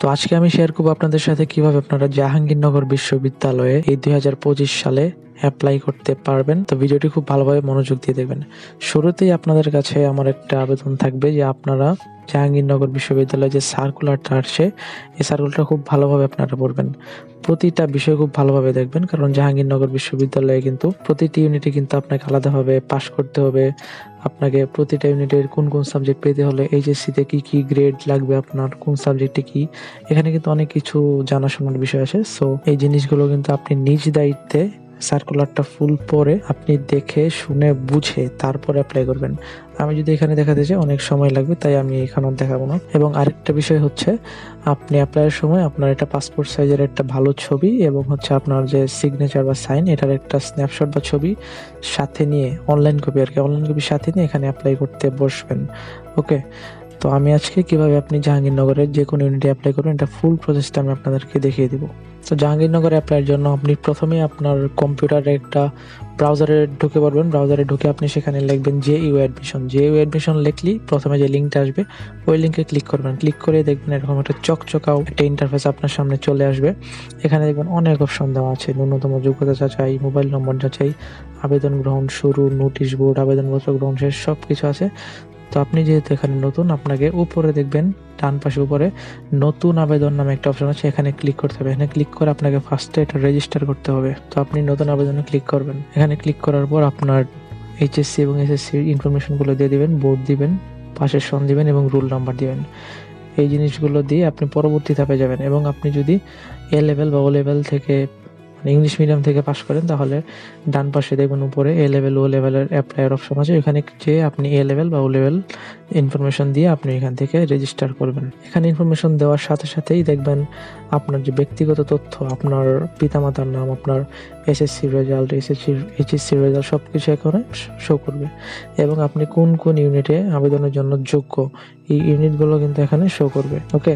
তো আজকে আমি শেয়ার করবো আপনাদের সাথে কিভাবে আপনারা জাহাঙ্গীরনগর বিশ্ববিদ্যালয়ে এই 2025 সালে অ্যাপ্লাই করতে পারবেন। তো ভিডিওটি খুব ভালোভাবে মনোযোগ দিয়ে দেখবেন। শুরুতেই আপনাদের কাছে আমার একটা আবেদন থাকবে যে আপনারা জাহাঙ্গীরনগর বিশ্ববিদ্যালয়ে যে সার্কুলারটা আসছে এই সার্কুলারটা খুব ভালোভাবে আপনারা পড়বেন। প্রতিটা বিষয় খুব ভালোভাবে দেখবেন, কারণ জাহাঙ্গীরনগর বিশ্ববিদ্যালয়ে কিন্তু প্রতিটি ইউনিটে কিন্তু আপনাকে আলাদাভাবে পাশ করতে হবে। আপনাকে প্রতিটা ইউনিটের কোন কোন সাবজেক্ট পেতে হলে এইচএসসিতে কি কি গ্রেড লাগবে, আপনার কোন সাবজেক্টে কি, এখানে কিন্তু অনেক কিছু জানাশোনার বিষয় আছে। সো এই জিনিসগুলো কিন্তু আপনি নিজ দায়িত্বে সার্কুলারটা ফুল পড়ে আপনি দেখে শুনে বুঝে তারপরে অ্যাপ্লাই করবেন। আমি যদি এখানে দেখাতে চাই অনেক সময় লাগবে, তাই আমি এখানেও দেখাবো না। এবং আরেকটা বিষয় হচ্ছে, আপনি অ্যাপ্লাইয়ের সময় আপনার একটা পাসপোর্ট সাইজের একটা ভালো ছবি এবং হচ্ছে আপনার যে সিগনেচার বা সাইন এটার একটা স্ন্যাপশট বা ছবি সাথে নিয়ে, অনলাইন কপি আর কি, অনলাইন কপি সাথে নিয়ে এখানে অ্যাপ্লাই করতে বসবেন। ওকে, তো আমি আজকে কিভাবে আপনি জাহাঙ্গীরনগরের যে কোনো ইউনিটে অ্যাপ্লাই করবেন এটা ফুল প্রসেসটা আমি আপনাদেরকে দেখিয়ে দিব। তো জাহাঙ্গীরনগরে অ্যাপ্লাইয়ের জন্য আপনি প্রথমেই আপনার কম্পিউটারে একটা ব্রাউজারে ঢুকে পড়বেন। ব্রাউজারে ঢুকে আপনি সেখানে লিখবেন জেইউ অ্যাডমিশন। জেইউ অ্যাডমিশন লিখলেই প্রথমে যে লিঙ্কটা আসবে ওই লিঙ্কে ক্লিক করবেন। ক্লিক করে দেখবেন এরকম একটা চকচকাও একটা ইন্টারফেস আপনার সামনে চলে আসবে। এখানে দেখবেন অনেক অপশন দেওয়া আছে, ন্যূনতম যোগ্যতা যাচাই, মোবাইল নম্বর যাচাই, আবেদন গ্রহণ শুরু, নোটিশ বোর্ড, আবেদনপত্র গ্রহণ শেষ, সব কিছু আছে। তো আপনি যেহেতু এখানে নতুন, আপনাকে উপরে দেখবেন ডান পাশে উপরে নতুন আবেদন নামে একটা অপশন আছে, এখানে ক্লিক করতে হবে। এখানে ক্লিক করে আপনাকে ফার্স্টে এটা রেজিস্টার করতে হবে। তো আপনি নতুন আবেদনে ক্লিক করবেন। এখানে ক্লিক করার পর আপনার এইচএসসি এবং এসএসসির ইনফরমেশনগুলো দিয়ে দিবেন, বোর্ড দিবেন, পাশের সন দিবেন এবং রোল নাম্বার দিবেন। এই জিনিসগুলো দিয়ে আপনি পরবর্তী ধাপে যাবেন। এবং আপনি যদি এ লেভেল বা ও লেভেল থেকে ইংলিশ মিডিয়াম থেকে পাস করেন তাহলে ডান পাশে দেখবেন উপরে এ লেভেল ও লেভেলের অ্যাপ্লাইয়ের অপশন আছে, এখানে যে আপনি এ লেভেল বা ও লেভেল ইনফরমেশন দিয়ে আপনি এখান থেকে রেজিস্টার করবেন। এখানে ইনফরমেশন দেওয়ার সাথে সাথেই দেখবেন আপনার যে ব্যক্তিগত তথ্য, আপনার পিতামাতার নাম, আপনার এসএসসি রেজাল্ট, এইচএসসি রেজাল্ট সব কিছু এখানে শো করবে। এবং আপনি কোন কোন ইউনিটে আবেদনের জন্য যোগ্য এই ইউনিটগুলো কিন্তু এখানে শো করবে। ওকে,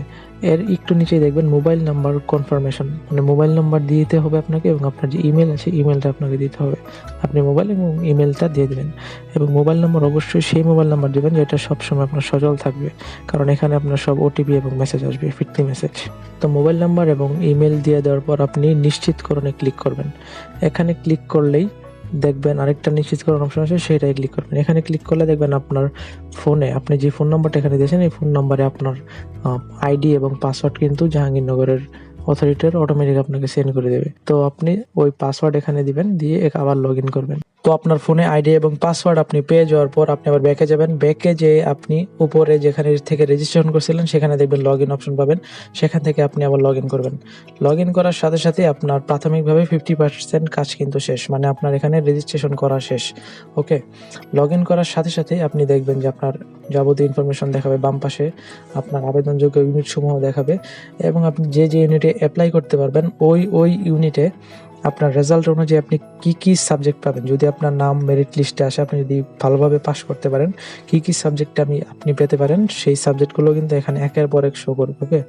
এর একটু নিচে দেখবেন মোবাইল নাম্বার কনফার্মেশন, মানে মোবাইল নাম্বার দিতে হবে আপনাকে এবং আপনার যে ইমেল আছে ইমেলটা আপনাকে দিতে হবে। আপনি মোবাইল এবং ইমেলটা দিয়ে দেবেন এবং মোবাইল নাম্বার অবশ্যই সেই মোবাইল নাম্বার দেবেন যেটা সবসময় আপনার সচল থাকবে, কারণ এখানে আপনার সব ওটিপি এবং মেসেজ আসবে, ফিরতি মেসেজ। তো মোবাইল নাম্বার এবং ইমেল দিয়ে দেওয়ার পর আপনি নিশ্চিতকরণে ক্লিক করবেন। এখানে ক্লিক করলেই দেখবেন আরেকটা নিশ্চিতকরণ অপশন আছে, সেটাই ক্লিক করবেন। এখানে ক্লিক করলে দেখবেন আপনার ফোনে আপনি যে ফোন নাম্বারটা এখানে দিয়েছেন এই ফোন নাম্বারে আপনার আইডি এবং পাসওয়ার্ড কিন্তু জাহাঙ্গীরনগরের অথরিটির অটোমেটিক আপনাকে সেন্ড করে দেবে। তো আপনি ওই পাসওয়ার্ড এখানে দিবেন, দিয়ে আবার লগ ইন করবেন। তো আপনার ফোনে আইডি এবং পাসওয়ার্ড আপনি পেয়ে যাওয়ার পর আপনি আবার ব্যাকে যাবেন। ব্যাকে যে আপনি উপরে যেখানে থেকে রেজিস্ট্রেশন করছিলেন সেখানে দেখবেন লগ ইন অপশন পাবেন, সেখান থেকে আপনি আবার লগ ইন করবেন। লগ ইন করার সাথে সাথে আপনার প্রাথমিকভাবে 50% কাজ কিন্তু শেষ, মানে আপনার এখানে রেজিস্ট্রেশন করা শেষ। ওকে, লগ ইন করার সাথে সাথে আপনি দেখবেন যে আপনার যাবতীয় ইনফরমেশন দেখাবে, বাম পাশে আপনার আবেদনযোগ্য ইউনিট সমূহ দেখাবে এবং আপনি যে যে ইউনিটে অ্যাপ্লাই করতে পারবেন ওই ইউনিটে আপনার রেজাল্ট অনুযায়ী আপনি কি কি সাবজেক্ট পাবেন। যদি আপনার নাম মেরিট লিস্টে আসে, আপনি যদি ভালোভাবে পাস করতে পারেন, কি কি সাবজেক্টে আপনি পেতে পারেন সেই সাবজেক্টগুলো কিন্তু এখানে একের পর এক শো করবে। ওকে,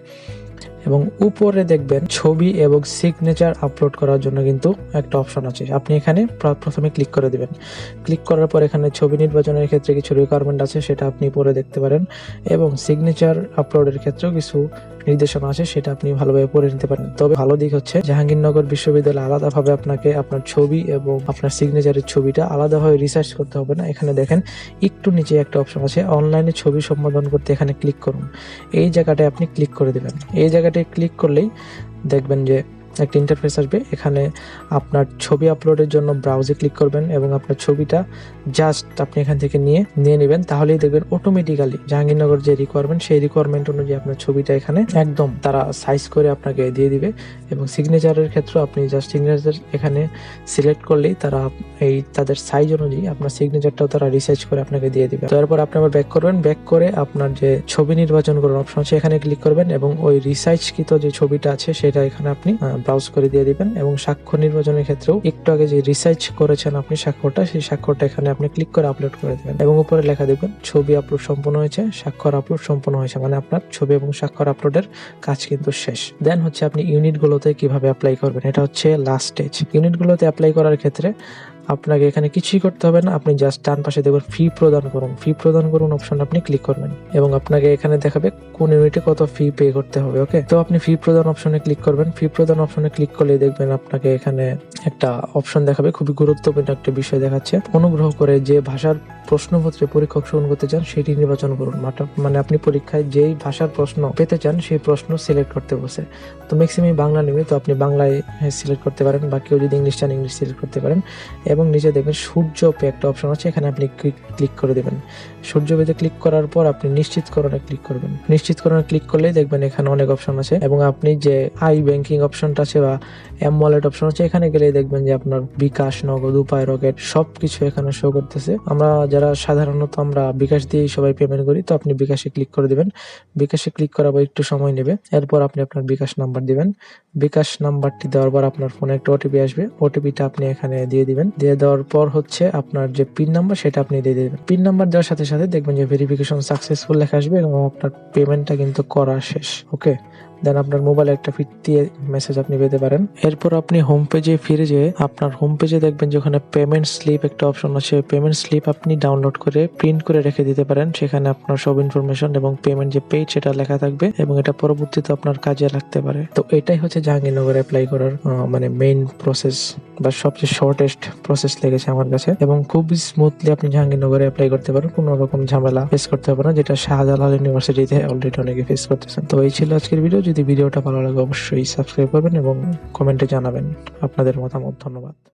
এবং উপরে দেখবেন ছবি এবং সিগনেচার আপলোড করার জন্য কিন্তু একটা অপশন আছে, আপনি এখানে প্রথমে ক্লিক করে দেবেন। ক্লিক করার পর এখানে ছবি নির্বাচনের ক্ষেত্রে কিছু রিকোয়ারমেন্ট আছে, সেটা আপনি পরে দেখতে পারেন এবং সিগনেচার আপলোডের ক্ষেত্রেও কিছু নির্দেশনা আছে, সেটা আপনি ভালোভাবে পড়ে নিতে পারেন। তবে ভালো দিক হচ্ছে জাহাঙ্গীরনগর বিশ্ববিদ্যালয় আলাদাভাবে আপনাকে আপনার ছবি এবং আপনার সিগনেচারের ছবিটা আলাদাভাবে রিসার্চ করতে হবে না। এখানে দেখেন একটু নিচে একটা অপশন আছে অনলাইনে ছবি সম্পাদন করতে, এখানে ক্লিক করুন। এই জায়গাটায় আপনি ক্লিক করে দেবেন। এই জায়গাটায় ক্লিক করলেই দেখবেন যে একটা ইন্টারফেস আসবে, এখানে আপনার ছবি আপলোডের জন্য ব্রাউজে ক্লিক করবেন এবং আপনার ছবিটা জাস্ট আপনি এখান থেকে নিয়ে নেবেন, তাহলেই দেখবেন অটোমেটিক্যালি জাহাঙ্গীরনগর যে রিকোয়ারমেন্ট সেই রিকোয়ারমেন্ট অনুযায়ী আপনার ছবিটা এখানে একদম তারা সাইজ করে আপনাকে দিয়ে দিবে। এবং সিগনেচারের ক্ষেত্রে আপনি জাস্ট সিগনেচার এখানে সিলেক্ট করলেই তারা তাদের সাইজ অনুযায়ী আপনার সিগনেচারটাও তারা রিসার্চ করে আপনাকে দিয়ে দিবে। তারপর আপনি আবার ব্যাক করবেন, ব্যাক করে আপনার যে ছবি নির্বাচন করার অপশন আছে এখানে ক্লিক করবেন এবং ওই রিসার্চকৃত যে ছবিটা আছে সেটা এখানে আপনি ব্রাউজ করে দিয়ে দিবেন। এবং স্বাক্ষর নির্বাচনের ক্ষেত্রেও একটু আগে যে রিসার্চ করেছেন আপনি স্বাক্ষরটা, সেই স্বাক্ষরটা এখানে আপনি ক্লিক করে আপলোড করে দেবেন এবং উপরে লেখা দেখবেন ছবি আপলোড সম্পন্ন হয়েছে, স্বাক্ষর আপলোড সম্পন্ন হয়েছে, মানে আপনার ছবি এবং স্বাক্ষর আপলোডের কাজ কিন্তু শেষ। দেন হচ্ছে আপনি ইউনিটগুলোতে কিভাবে অ্যাপ্লাই করবেন, এটা হচ্ছে লাস্ট স্টেজ। ইউনিটগুলোতে অ্যাপ্লাই করার ক্ষেত্রে আপনাকে এখানে কিছুই করতে হবে না, আপনি জাস্ট ডান পাশে দেখবেন ফি প্রদান করুন অপশন আপনি ক্লিক করবেন এবং আপনাকে এখানে দেখাবে কোন ইউনিটে কত ফি পে করতে হবে। ওকে, তো আপনি ফি প্রদান অপশনে ক্লিক করবেন। ফি প্রদান অপশনে ক্লিক করলে দেখবেন আপনাকে এখানে একটা অপশন দেখাবে, খুবই গুরুত্বপূর্ণ একটা বিষয় দেখাচ্ছে। অনুগ্রহ করে যে ভাষার প্রশ্নপত্রে পরীক্ষা অংশগ্রহণ করতে চান সেটি নির্বাচন করুন। মানে আপনি পরীক্ষায় যেই ভাষার প্রশ্ন পেতে চান সেই প্রশ্ন সিলেক্ট করতে বলছে। তো ম্যাক্সিমাম বাংলা নেবে, তো আপনি বাংলায় সিলেক্ট করতে পারেন, বা কেউ যদি ইংলিশ চান ইংলিশ সিলেক্ট করতে পারেন। এবং নিচে দেখবেন সূর্য পে একটা অপশন আছে, এখানে আপনি ক্লিক করে দেবেন। সূর্য পেতে ক্লিক করার পর আপনি নিশ্চিতকরণে ক্লিক করবেন। নিশ্চিতকরণে ক্লিক করলেই দেখবেন এখানে অনেক অপশন আছে এবং আপনি যে আই ব্যাংকিং অপশনটা আছে বা এম ওয়ালেট অপশন আছে, এখানে গেলেই দেখবেন যে আপনার বিকাশ, নগদ, উপায়, রকেট সবকিছু এখানে শো করতেছে। যারা সাধারণত আমরা বিকাশ দিয়ে সবাই পেমেন্ট করি, তো আপনি বিকাশে ক্লিক করে দিবেন। বিকাশে ক্লিক করার পর একটু সময় নেবে, এরপর আপনি আপনার বিকাশ নাম্বার দিবেন। বিকাশ নাম্বারটি দেওয়ার পর আপনার ফোনে একটা ওটিপি আসবে, ওটিপিটা আপনি এখানে দিয়ে দিবেন। দিয়ে দেওয়ার পর হচ্ছে আপনার যে পিন নাম্বার সেটা আপনি দিয়ে দিবেন। পিন নাম্বার দেওয়ার সাথে সাথে দেখবেন যে ভেরিফিকেশন সাকসেসফুল লেখা আসবে এবং আপনার পেমেন্টটা কিন্তু করা শেষ। ওকে, দেন আপনার মোবাইলে একটা ফিরতি মেসেজ আপনি পেতে পারেন। এরপর আপনি হোম পেজে ফিরে যেয়ে আপনার হোম পেজে দেখবেন যে ওখানে পেমেন্ট স্লিপ একটা অপশন আছে। পেমেন্ট স্লিপ আপনি ডাউনলোড করে প্রিন্ট করে রেখে দিতে পারেন, সেখানে আপনার সব ইনফরমেশন এবং পেমেন্ট যে পেজ সেটা লেখা থাকবে এবং এটা পরবর্তীতে আপনার কাজে লাগতে পারে। তো এটাই হচ্ছে জাহাঙ্গীরনগর অ্যাপ্লাই করার মানে মেইন প্রসেস বা সবচেয়ে শর্টেস্ট প্রসেস লেগেছে আমার কাছে, এবং খুবই স্মুথলি আপনি জাহাঙ্গীরনগরে অ্যাপ্লাই করতে পারেন, কোনো রকম ঝামেলা ফেস করতে হবে না, যেটা শাহজালাল ইউনিভার্সিটিতে অলরেডি অনেকে ফেস করতেছেন। তো এই ছিল আজকের ভিডিও। যদি ভিডিওটা ভালো লাগে অবশ্যই সাবস্ক্রাইব করবেন এবং কমেন্টে জানাবেন আপনাদের মতামত। ধন্যবাদ।